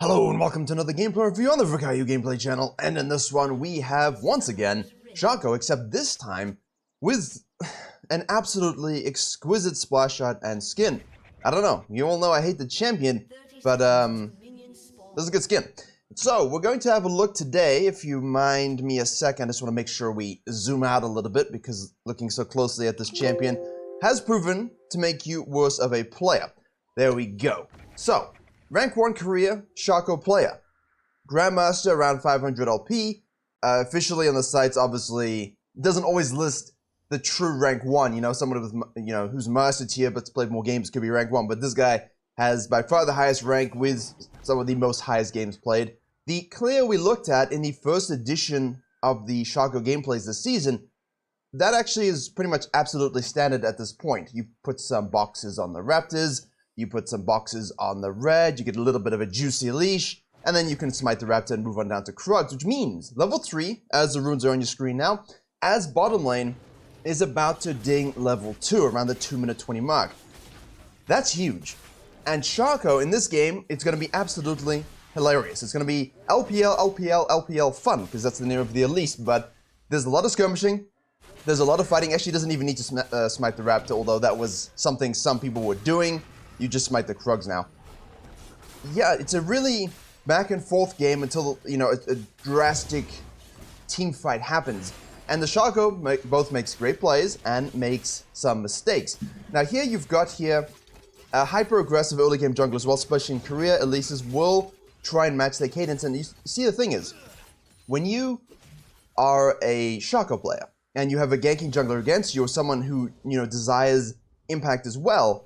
Hello and welcome to another gameplay review on the Virkayu gameplay channel, and in this one we have, once again, SHACO, except this time with an absolutely exquisite splash shot and skin. I don't know, you all know I hate the champion, but this is a good skin. So, we're going to have a look today. If you mind me a second, I just want to make sure we zoom out a little bit, because looking so closely at this champion has proven to make you worse of a player. There we go. So, Rank 1 career, SHACO player. Grandmaster around 500 LP. Officially on the sites, obviously, doesn't always list the true rank 1. You know, someone with, who's master tier but's played more games could be rank 1. But this guy has by far the highest rank with some of the most highest games played. The clear we looked at in the first edition of the SHACO gameplays this season, that actually is pretty much absolutely standard at this point. You put some boxes on the Raptors, you put some boxes on the red, you get a little bit of a juicy leash, and then you can smite the raptor and move on down to Krugs, which means level 3, as the runes are on your screen now, as bottom lane is about to ding level 2, around the 2-minute 20 mark. That's huge. And SHACO, in this game, it's going to be absolutely hilarious. It's going to be LPL fun, because that's the name of the Elise, but there's a lot of skirmishing, there's a lot of fighting. Actually, doesn't even need to smite the raptor, although that was something some people were doing. You just smite the Krugs now. Yeah, it's a really back and forth game until, a drastic team fight happens. And the SHACO both makes great plays and makes some mistakes. Now here you've got a hyper-aggressive early game jungler as well, especially in career. Elises will try and match their cadence. And you see, the thing is, when you are a SHACO player and you have a ganking jungler against you, or someone who, desires impact as well,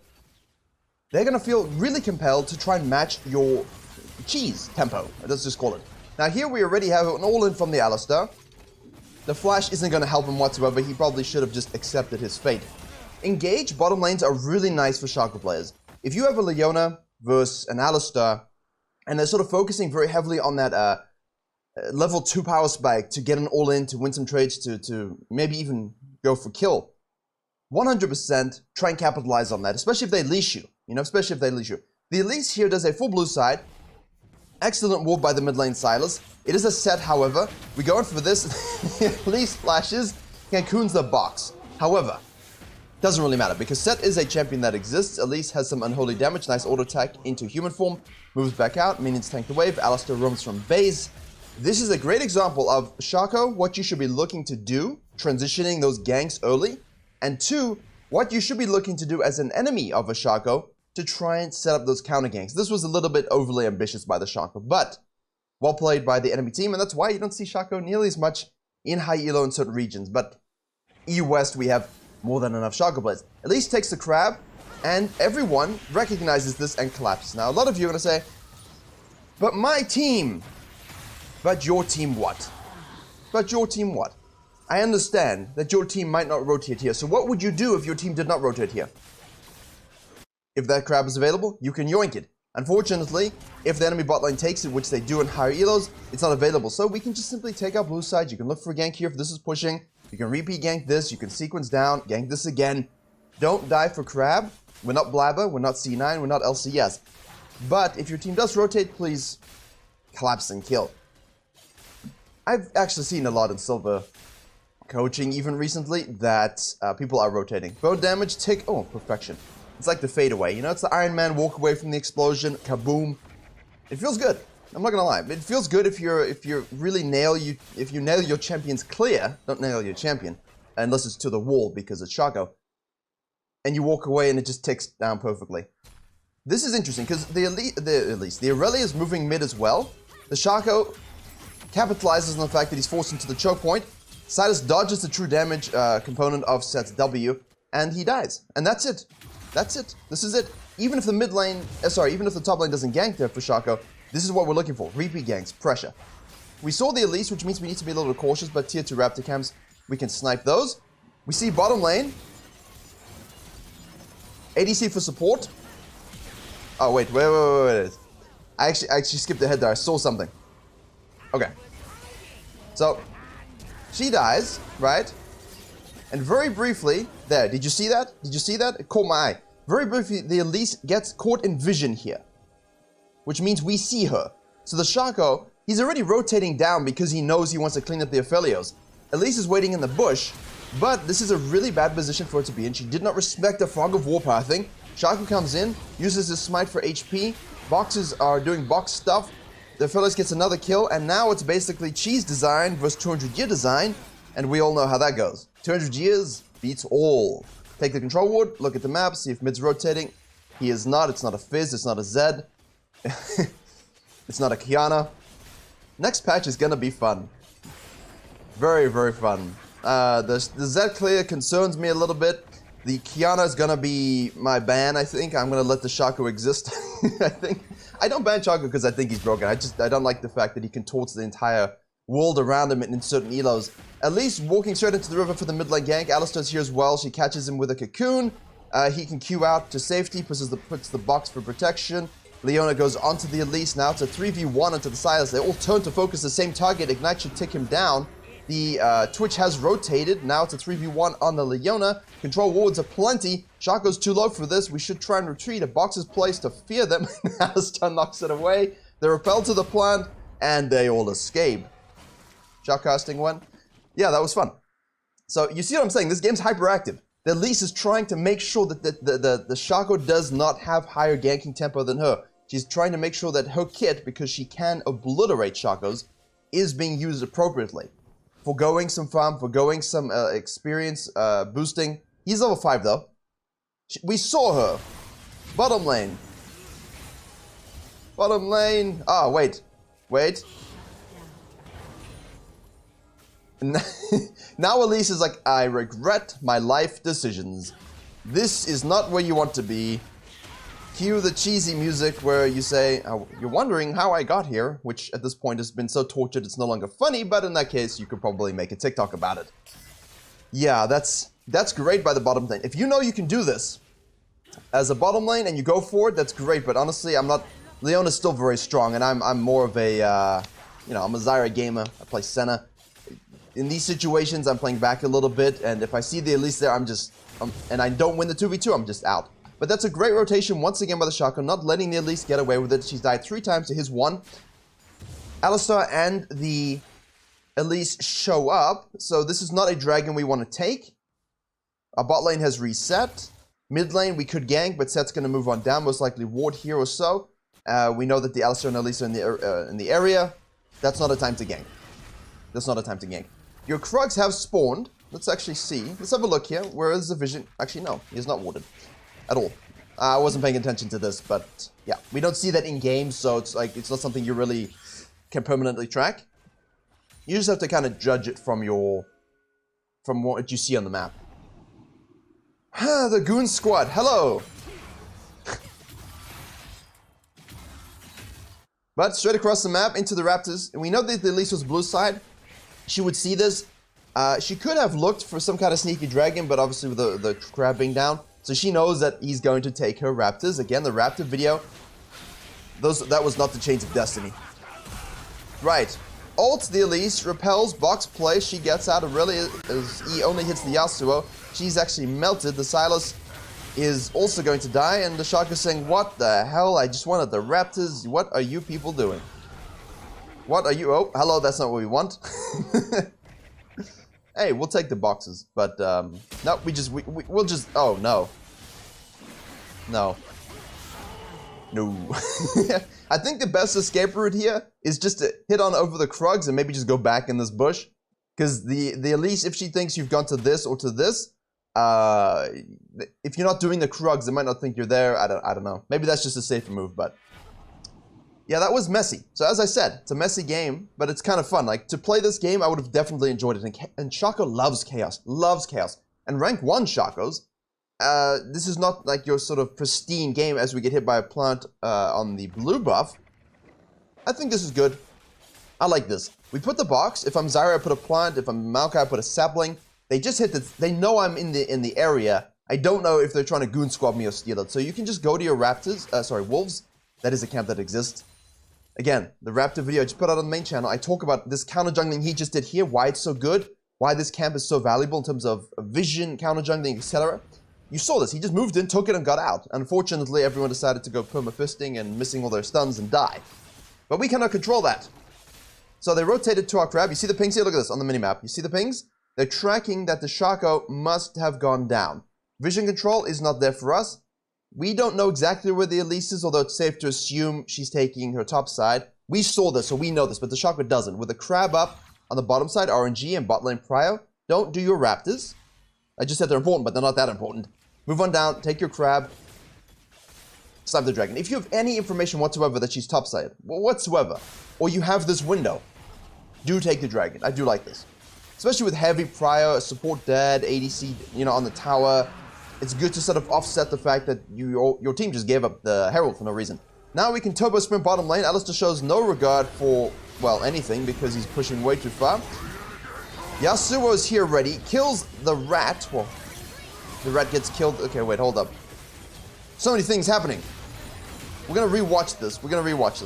they're going to feel really compelled to try and match your cheese tempo. Let's just call it. Now here we already have an all-in from the Alistar. The flash isn't going to help him whatsoever. He probably should have just accepted his fate. Engage bottom lanes are really nice for SHACO players. If you have a Leona versus an Alistar, and they're sort of focusing very heavily on that level 2 power spike to get an all-in, to win some trades, to maybe even go for kill, 100% try and capitalize on that, especially if they leash you. The Elise here does a full blue side. Excellent ward by the mid lane Silas. It is a set, however. We go in for this. The Elise flashes, Cancun's the box. However, doesn't really matter, because Set is a champion that exists. Elise has some unholy damage. Nice auto attack into human form. Moves back out. Minions tank the wave. Alistar roams from base. This is a great example of SHACO, what you should be looking to do, transitioning those ganks early. And 2, what you should be looking to do as an enemy of a SHACO to try and set up those counter ganks. This was a little bit overly ambitious by the SHACO, but well played by the enemy team, and that's why you don't see SHACO nearly as much in high elo in certain regions. But EU West, we have more than enough SHACO players. Elise takes the crab, and everyone recognizes this and collapses. Now, a lot of you are going to say, but my team. But your team what? But your team what? I understand that your team might not rotate here, so what would you do if your team did not rotate here? If that crab is available, you can yoink it. Unfortunately, if the enemy bot lane takes it, which they do in higher elos, it's not available. So we can just simply take our blue side. You can look for a gank here if this is pushing. You can repeat gank this. You can sequence down, gank this again. Don't die for crab. We're not Blabber. We're not C9. We're not LCS. But if your team does rotate, please collapse and kill. I've actually seen a lot in Silver coaching even recently that people are rotating. Bone damage, tick, oh, perfection. It's like the fadeaway, it's the Iron Man walk away from the explosion, kaboom. It feels good. I'm not gonna lie. It feels good if you nail your champions clear. Don't nail your champion, unless it's to the wall because it's SHACO. And you walk away and it just ticks down perfectly. This is interesting because the Aurelia is moving mid as well. The SHACO capitalizes on the fact that he's forced into the choke point. Silas dodges the true damage component of Set's W, and he dies. And that's it. That's it. This is it. Even if the mid lane, even if the top lane doesn't gank there for SHACO, this is what we're looking for. Repeat ganks, pressure. We saw the Elise, which means we need to be a little bit cautious, but tier 2 Raptor cams, we can snipe those. We see bottom lane. ADC for support. Oh, wait. I actually skipped ahead there. I saw something. Okay. So, she dies, right? And very briefly, there, did you see that? It caught my eye. Very briefly, the Elise gets caught in vision here. which means we see her. So the SHACO, he's already rotating down because he knows he wants to clean up the Aphelios. Elise is waiting in the bush, but this is a really bad position for her to be in. She did not respect the Fog of War pathing. SHACO comes in, uses his smite for HP. Boxes are doing box stuff. The Aphelios gets another kill, and now it's basically cheese design versus 200 year design, and we all know how that goes. 200 years beats all. Take the control ward, look at the map, see if mid's rotating. He is not. It's not a Fizz, it's not a Zed. It's not a Kiana. Next patch is gonna be fun. Very, very fun. The Zed clear concerns me a little bit. The Kiana is gonna be my ban, I think. I'm gonna let the SHACO exist. I think. I don't ban SHACO because I think he's broken. I don't like the fact that he contorts the entire world around him in certain elos. At least walking straight into the river for the mid lane gank. Alistar's here as well. She catches him with a cocoon. He can Q out to safety, puts the box for protection. Leona goes onto the Elise now. It's a 3v1 onto the Silas. They all turn to focus the same target. Ignite should tick him down. The Twitch has rotated. Now it's a 3v1 on the Leona. Control wards are plenty. SHACO's too low for this. We should try and retreat. A box is placed to fear them. Alistar knocks it away. They repel to the plant, and they all escape. Shoutcasting one. Yeah, that was fun. So you see what I'm saying? This game's hyperactive. The Elise is trying to make sure that the SHACO does not have higher ganking tempo than her. She's trying to make sure that her kit, because she can obliterate SHACOs, is being used appropriately. Forgoing some farm, forgoing some experience boosting. He's level 5 though. We saw her. Bottom lane. Bottom lane. Ah, wait. Wait. Now Elise is like, I regret my life decisions. This is not where you want to be. Cue the cheesy music where you say, oh, you're wondering how I got here, which at this point has been so tortured it's no longer funny, but in that case you could probably make a TikTok about it. Yeah, that's great by the bottom lane. If you know you can do this as a bottom lane and you go for it, that's great, but honestly, I'm not... Leona's still very strong, and I'm more of a, you know, I'm a Zyra gamer. I play Senna. In these situations, I'm playing back a little bit, and if I see the Elise there, and I don't win the 2v2, I'm just out. But that's a great rotation once again by the SHACO, not letting the Elise get away with it. She's died 3 times to his 1. Alistar and the Elise show up, so this is not a dragon we want to take. Our bot lane has reset. Mid lane, we could gank, but Set's going to move on down, most likely ward here or so. We know that the Alistar and Elise are in the area. That's not a time to gank. That's not a time to gank. Your Krugs have spawned. Let's actually see. Let's have a look here. Where is the vision? Actually, no. He is not warded. At all. I wasn't paying attention to this, but yeah. We don't see that in-game, so it's like it's not something you really can permanently track. You just have to kind of judge it from what you see on the map. The Goon Squad. Hello! But straight across the map into the Raptors. And we know that the Elise was blue side. She would see this. She could have looked for some kind of sneaky dragon, but obviously with the crab being down. So she knows that he's going to take her Raptors. Again, the Raptor video. That was not the Chains of Destiny. Right. Ult the Elise, repels, box play. She gets out of really as he only hits the Yasuo. She's actually melted. The Silas is also going to die, and the SHACO is saying, what the hell? I just wanted the Raptors. What are you people doing? What are you? Oh, hello, that's not what we want. Hey, we'll take the boxes, but no, we'll just, oh, no. No. No. I think the best escape route here is just to hit on over the Krugs and maybe just go back in this bush. Because the Elise, if she thinks you've gone to this or to this, if you're not doing the Krugs, they might not think you're there. I don't know. Maybe that's just a safer move, but yeah, that was messy. So as I said, it's a messy game, but it's kind of fun. Like, to play this game, I would have definitely enjoyed it. And SHACO loves chaos. Loves chaos. And rank 1 SHACOs, this is not like your sort of pristine game as we get hit by a plant on the blue buff. I think this is good. I like this. We put the box. If I'm Zyra, I put a plant. If I'm Maokai, I put a sapling. They just hit they know I'm in the area. I don't know if they're trying to goon squad me or steal it. So you can just go to your Raptors, Wolves. That is a camp that exists. Again, the Raptor video I just put out on the main channel. I talk about this counter jungling he just did here, why it's so good, why this camp is so valuable in terms of vision, counter jungling, etc. You saw this. He just moved in, took it, and got out. Unfortunately, everyone decided to go perma-fisting and missing all their stuns and die. But we cannot control that. So they rotated to our crab. You see the pings here? Look at this on the minimap. You see the pings? They're tracking that the SHACO must have gone down. Vision control is not there for us. We don't know exactly where the Elise is, although it's safe to assume she's taking her top side. We saw this, so we know this, but the SHACO doesn't. With the crab up on the bottom side, RNG and bot lane prio, don't do your raptors. I just said they're important, but they're not that important. Move on down, take your crab, snipe the dragon. If you have any information whatsoever that she's topside, whatsoever, or you have this window, do take the dragon. I do like this. Especially with heavy prio, support dead, ADC, you know, on the tower. It's good to sort of offset the fact that your team just gave up the Herald for no reason. Now we can turbo sprint bottom lane. Alistar shows no regard for, well, anything because he's pushing way too far. Yasuo is here ready, kills the rat. Well, the rat gets killed. Okay, wait, hold up. So many things happening. We're gonna rewatch this.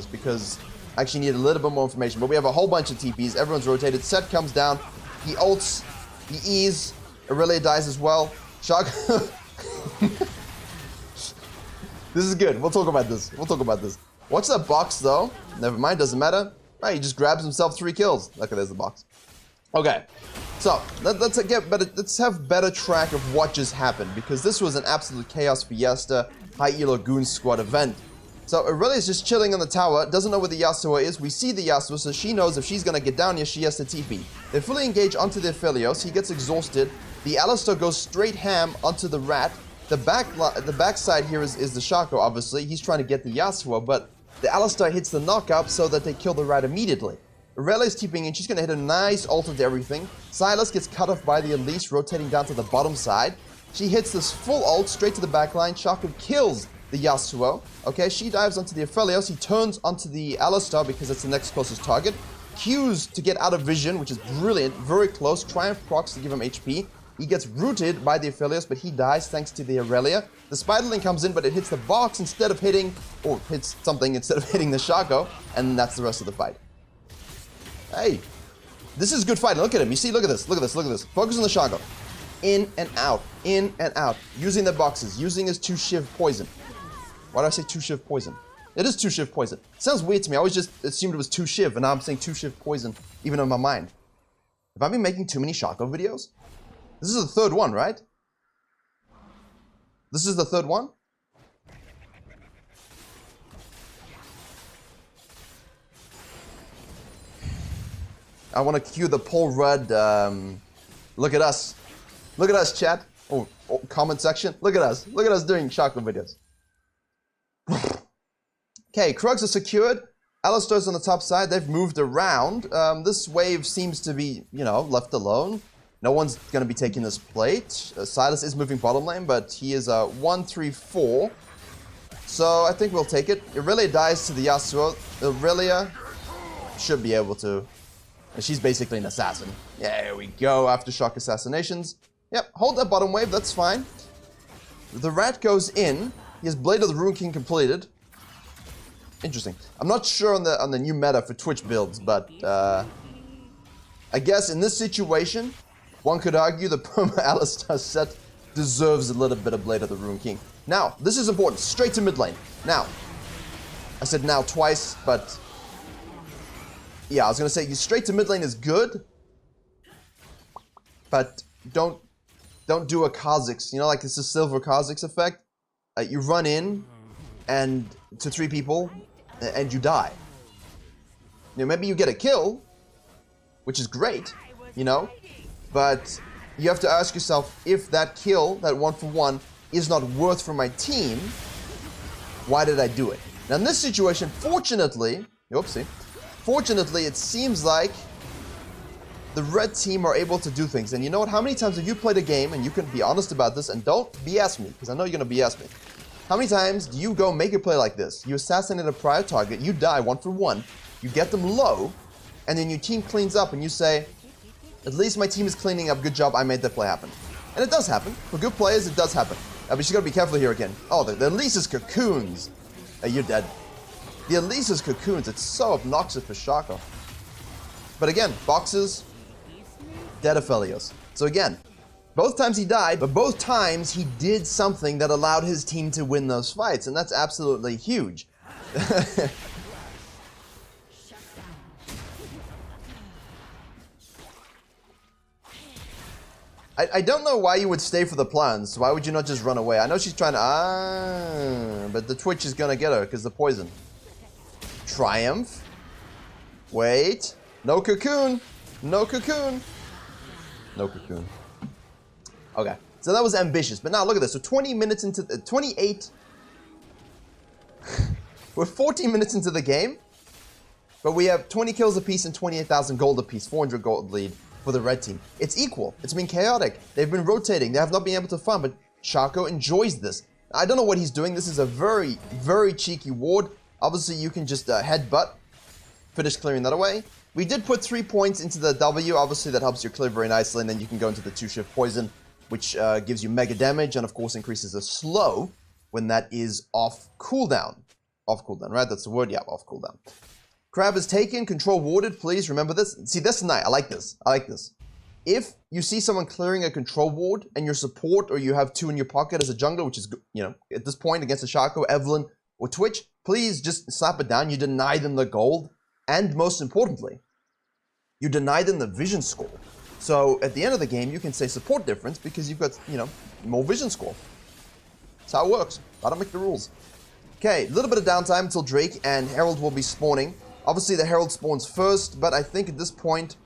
Because I actually need a little bit more information. But we have a whole bunch of TPs. Everyone's rotated. Set comes down. He ults. He E's. Aurelia dies as well. SHACO. This is good. We'll talk about this. Watch that box though. Never mind. Doesn't matter. Right, he just grabs himself 3 kills. Okay, there's the box. Okay, so let's have better track of what just happened, because this was an absolute chaos fiesta, high elo goon squad event. So Aurelia's just chilling on the tower, doesn't know where the Yasuo is. We see the Yasuo, so she knows if she's gonna get down here, she has to TP. They fully engage onto the Aphelios. He gets exhausted. The Alistar goes straight ham onto the rat. The backside here is the SHACO, obviously. He's trying to get the Yasuo, but the Alistar hits the knockup so that they kill the rat immediately. Aurelia's TPing in. She's going to hit a nice ult into everything. Sylas gets cut off by the Elise, rotating down to the bottom side. She hits this full ult straight to the backline. SHACO kills the Yasuo. Okay, she dives onto the Aphelios. He turns onto the Alistar because it's the next closest target. Qs to get out of vision, which is brilliant. Very close. Triumph procs to give him HP. He gets rooted by the Aphelios, but he dies thanks to the Aurelia. The Spiderling comes in, but it hits the box instead of hitting, or hits something instead of hitting the SHACO, and that's the rest of the fight. Hey, this is good fighting. Look at him. You see, look at this. Focus on the SHACO. In and out. Using the boxes. Using his 2-shiv poison. Why did I say 2-shiv poison? It is 2-shiv poison. It sounds weird to me. I always just assumed it was 2-shiv, and now I'm saying 2-shiv poison, even in my mind. Have I been making too many SHACO videos? This is the 3rd one, right? This is the 3rd one? I want to cue the Paul Rudd, look at us. Look at us, chat. Oh, comment section. Look at us. Look at us doing SHACO videos. Okay, Krugs are secured. Alistar's on the top side. They've moved around. This wave seems to be, you know, left alone. No one's going to be taking this plate. Sylas is moving bottom lane, but he is 1-3-4. So I think we'll take it. Aurelia dies to the Yasuo. Aurelia should be able to. She's basically an assassin. Yeah, here we go. Aftershock assassinations. Yep, hold that bottom wave. That's fine. The rat goes in. He has Blade of the Rune King completed. Interesting. I'm not sure on the new meta for Twitch builds, but I guess in this situation, one could argue the Perma Alistar set deserves a little bit of Blade of the Rune King. Now, this is important. Straight to mid lane. Now, I said now twice, but yeah, I was gonna say straight to mid lane is good, but don't do a Kha'Zix. You know, like this is Silver Kha'Zix effect. You run in and to 3 people and you die. You know, maybe you get a kill, which is great, you know, but you have to ask yourself, if that kill, that 1-for-1, is not worth for my team, why did I do it? Now in this situation, fortunately, it seems like the red team are able to do things. And you know what? How many times have you played a game, and you can be honest about this, and don't BS me, because I know you're going to BS me. How many times do you go make a play like this? You assassinate a prior target, you die 1-for-1, you get them low, and then your team cleans up and you say, at least my team is cleaning up, good job, I made that play happen. And it does happen. For good players, it does happen. But you gotta be careful here again. Oh, the Elise's cocoons. Hey, you're dead. The Elise's cocoons, it's so obnoxious for SHACO. But again, boxes, dead Aphelios. So again, both times he died, but both times he did something that allowed his team to win those fights, and that's absolutely huge. I don't know why you would stay for the plans. Why would you not just run away? I know she's trying to... but the Twitch is gonna get her because the poison. Triumph. Wait. No cocoon. No cocoon. No cocoon. Okay. So that was ambitious. But now look at this. So 20 minutes into... 28... We're 14 minutes into the game. But we have 20 kills apiece and 28,000 gold apiece. 400 gold lead for the red team. It's equal. It's been chaotic. They've been rotating. They have not been able to farm, but SHACO enjoys this. I don't know what he's doing. This is a very, very cheeky ward. Obviously, you can just headbutt. Finish clearing that away. We did put 3 points into the W. Obviously, that helps you clear very nicely, and then you can go into the 2-shift poison, which gives you mega damage, and of course increases the slow when that is off cooldown. Off cooldown, right? That's the word? Yeah, off cooldown. Crab is taken, control warded, please remember this. See, this tonight, I like this. I like this. If you see someone clearing a control ward and your support, or you have 2 in your pocket as a jungler, which is, you know, at this point against a SHACO, Evelyn, or Twitch, please just slap it down. You deny them the gold, and most importantly, you deny them the vision score. So at the end of the game, you can say support difference because you've got, you know, more vision score. That's how it works. Gotta make the rules. Okay, a little bit of downtime until Drake and Herald will be spawning. Obviously, the Herald spawns first, but I think at this point,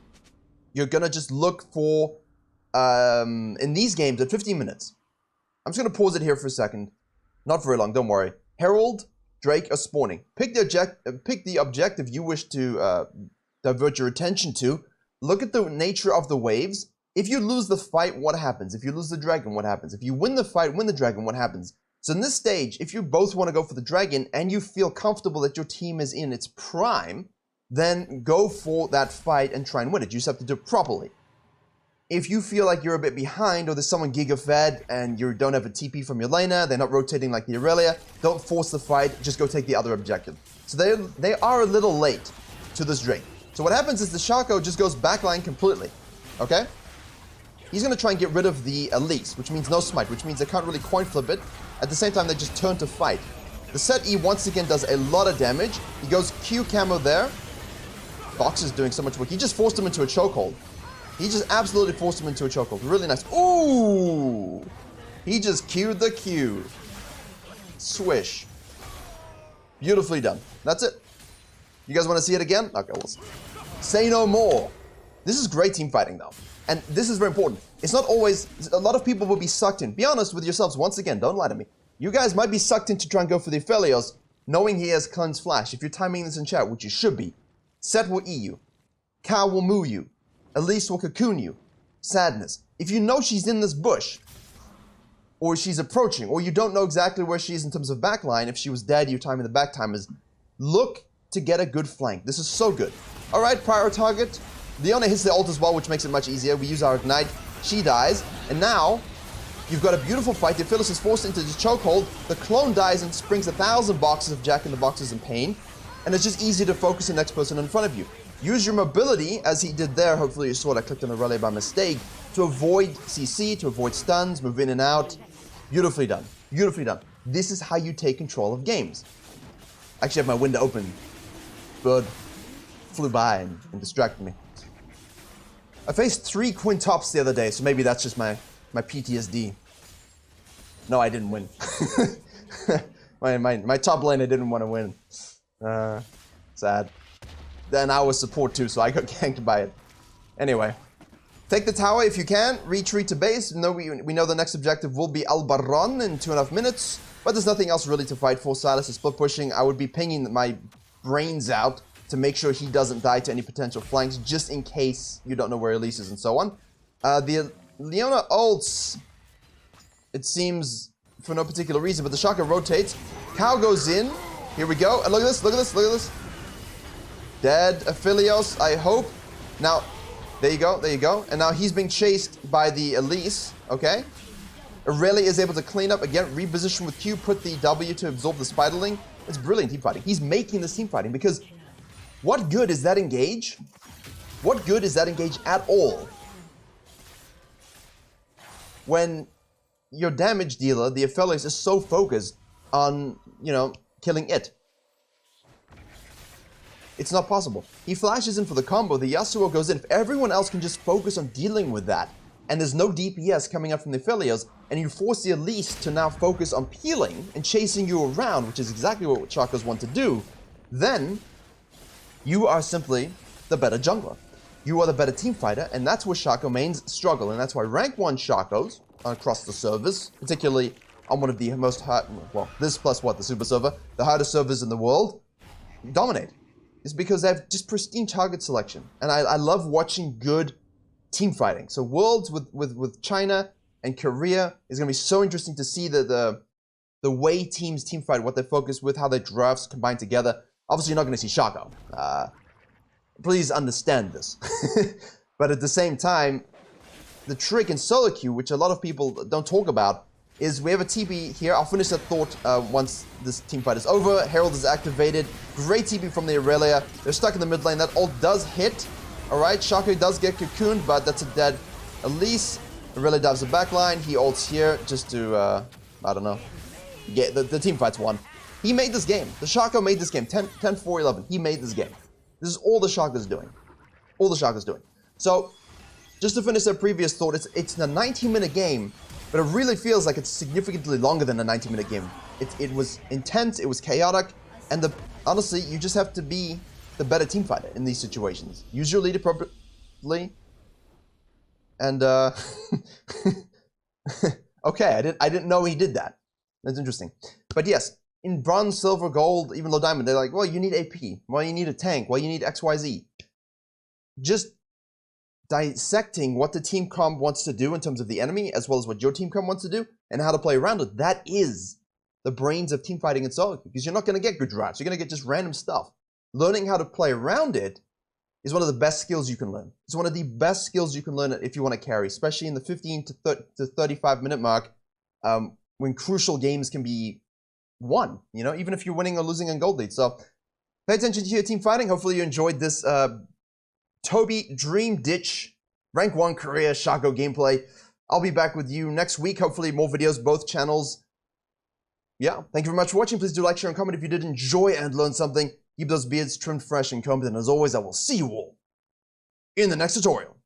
you're going to just look for, in these games, at 15 minutes. I'm just going to pause it here for a second. Not very long, don't worry. Herald, Drake are spawning. Pick the objective you wish to divert your attention to. Look at the nature of the waves. If you lose the fight, what happens? If you lose the dragon, what happens? If you win the fight, win the dragon, what happens? So in this stage, if you both want to go for the dragon and you feel comfortable that your team is in its prime, then go for that fight and try and win it. You just have to do it properly. If you feel like you're a bit behind or there's someone giga-fed and you don't have a TP from your laner, they're not rotating like the Aurelia, don't force the fight, just go take the other objective. So they are a little late to this Drake. So what happens is the SHACO just goes backline completely, okay? He's going to try and get rid of the Elise, which means no smite, which means they can't really coin flip it. At the same time, they just turn to fight. The set E once again does a lot of damage. He goes Q camo there. Fox is doing so much work. He just forced him into a chokehold. He just absolutely forced him into a chokehold. Really nice. Ooh! He just Q'd the Q. Swish. Beautifully done. That's it. You guys want to see it again? Okay, we'll see. Say no more. This is great team fighting, though. And this is very important. It's not always... A lot of people will be sucked in. Be honest with yourselves once again. Don't lie to me. You guys might be sucked in to try and go for the Aphelios, knowing he has Cleanse Flash. If you're timing this in chat, which you should be, Set will E you. Cow will moo you. Elise will cocoon you. Sadness. If you know she's in this bush, or she's approaching, or you don't know exactly where she is in terms of backline, if she was dead, you're timing the back timers, look to get a good flank. This is so good. Alright, prior target. Leona hits the ult as well, which makes it much easier. We use our ignite. She dies. And now, you've got a beautiful fight. The Aphelios is forced into the chokehold. The clone dies and springs 1,000 boxes of Jack in the Boxes in pain. And it's just easy to focus the next person in front of you. Use your mobility, as he did there. Hopefully you saw it. I clicked on a relay by mistake. To avoid CC, to avoid stuns, move in and out. Beautifully done. Beautifully done. This is how you take control of games. I actually have my window open. Bird flew by and distracted me. I faced 3 quintops the other day, so maybe that's just my PTSD. No, I didn't win. my top lane, I didn't want to win. Sad. Then I was support too, so I got ganked by it. Anyway. Take the tower if you can. Retreat to base. No, we know the next objective will be Al Barron in 2.5 minutes. But there's nothing else really to fight for. Silas is split pushing. I would be pinging my brains out to make sure he doesn't die to any potential flanks, just in case you don't know where Elise is and so on. The Leona ults, it seems, for no particular reason, but the SHACO rotates. Cow goes in. Here we go. And look at this, look at this, look at this. Dead Aphelios, I hope. Now, there you go, there you go. And now he's being chased by the Elise, okay? Aurelia is able to clean up, again, reposition with Q, put the W to absorb the Spiderling. It's brilliant team fighting. He's making this team fighting because what good is that engage? What good is that engage at all? When your damage dealer, the Aphelios, is so focused on, you know, killing it. It's not possible. He flashes in for the combo, the Yasuo goes in. If everyone else can just focus on dealing with that, and there's no DPS coming up from the affiliates, and you force the elites to now focus on peeling and chasing you around, which is exactly what SHACOs want to do, then you are simply the better jungler. You are the better team fighter, and that's where SHACO mains struggle, and that's why rank 1 SHACOs across the servers, particularly on one of the most hard, well, this plus what, the super server, the hardest servers in the world, dominate. It's because they have just pristine target selection, and I love watching good team fighting. So Worlds with China and Korea is going to be so interesting to see the way teams team fight, what they focus with, how their drafts combine together. Obviously, you're not going to see SHACO. Please understand this. But at the same time, the trick in solo queue, which a lot of people don't talk about, is we have a TP here. I'll finish that thought once this team fight is over. Herald is activated. Great TP from the Aurelia. They're stuck in the mid lane. That ult does hit. Alright, SHACO does get cocooned, but that's a dead Elise. Aurelia dives the back line. He ults here just to, I don't know, get the team fight's won. He made this game. The SHACO made this game. 10-4-11. He made this game. This is all the SHACO's doing. All the SHACO's doing. So, just to finish that previous thought, it's a 19-minute game, but it really feels like it's significantly longer than a 19-minute game. It was intense, it was chaotic, and honestly, you just have to be the better team fighter in these situations. Use your lead appropriately, and okay, I didn't know he did that. That's interesting. But yes, in bronze, silver, gold, even low diamond, they're like, well, you need AP, well, you need a tank, well, you need XYZ. Just dissecting what the team comp wants to do in terms of the enemy, as well as what your team comp wants to do, and how to play around it. That is the brains of team fighting in solo, because you're not going to get good drafts. You're going to get just random stuff. Learning how to play around it is one of the best skills you can learn. It's one of the best skills you can learn if you want to carry, especially in the 15 to 35 minute mark, when crucial games can be won, you know, even if you're winning or losing on gold lead. So pay attention to your team fighting. Hopefully you enjoyed this Toby Dream Ditch rank 1 Korea SHACO gameplay. I'll be back with you next week. Hopefully more videos, both channels. Yeah, thank you very much for watching. Please do like, share, and comment if you did enjoy and learn something. Keep those beards trimmed, fresh, and combed. And as always, I will see you all in the next tutorial.